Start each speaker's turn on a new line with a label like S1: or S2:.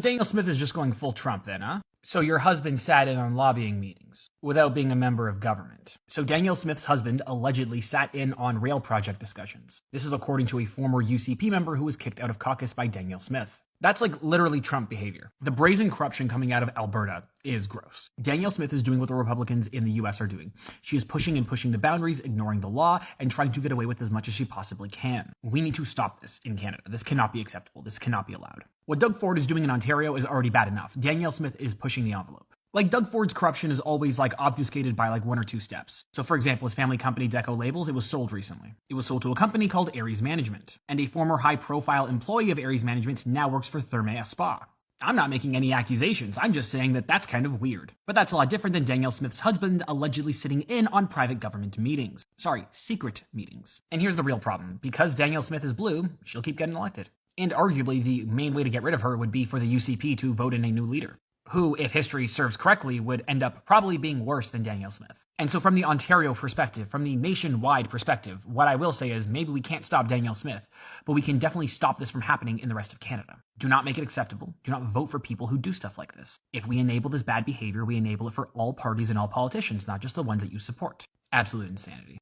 S1: Danielle Smith is just going full Trump then, huh? So your husband sat in on lobbying meetings without being a member of government. So Danielle Smith's husband allegedly sat in on rail project discussions. This is according to a former UCP member who was kicked out of caucus by Danielle Smith. That's like literally Trump behavior. The brazen corruption coming out of Alberta is gross. Danielle Smith is doing what the Republicans in the US are doing. She is pushing the boundaries, ignoring the law, and trying to get away with as much as she possibly can. We need to stop this in Canada. This cannot be acceptable. This cannot be allowed. What Dougford is doing in Ontario is already bad enough. Danielle Smith is pushing the envelope. Like, Dougford's corruption is always obfuscated by one or two steps. So for example, his family company Deco Labels, it was sold recently. It was sold to a company called Aries Management, and a former high-profile employee of Aries Management now works for Therme, a spa. I'm not making any accusations, I'm just saying that that's kind of weird. But that's a lot different than Danielle Smith's husband allegedly sitting in on private government meetings. Sorry, secret meetings. And here's the real problem. Because Danielle Smith is blue, she'll keep getting elected. And arguably, the main way to get rid of her would be for the UCP to vote in a new leader, who, if history serves correctly, would end up probably being worse than Danielle Smith. And so from the Ontario perspective, from the nationwide perspective, what I will say is maybe we can't stop Danielle Smith, but we can definitely stop this from happening in the rest of Canada. Do not make it acceptable. Do not vote for people who do stuff like this. If we enable this bad behavior, we enable it for all parties and all politicians, not just the ones that you support. Absolute insanity.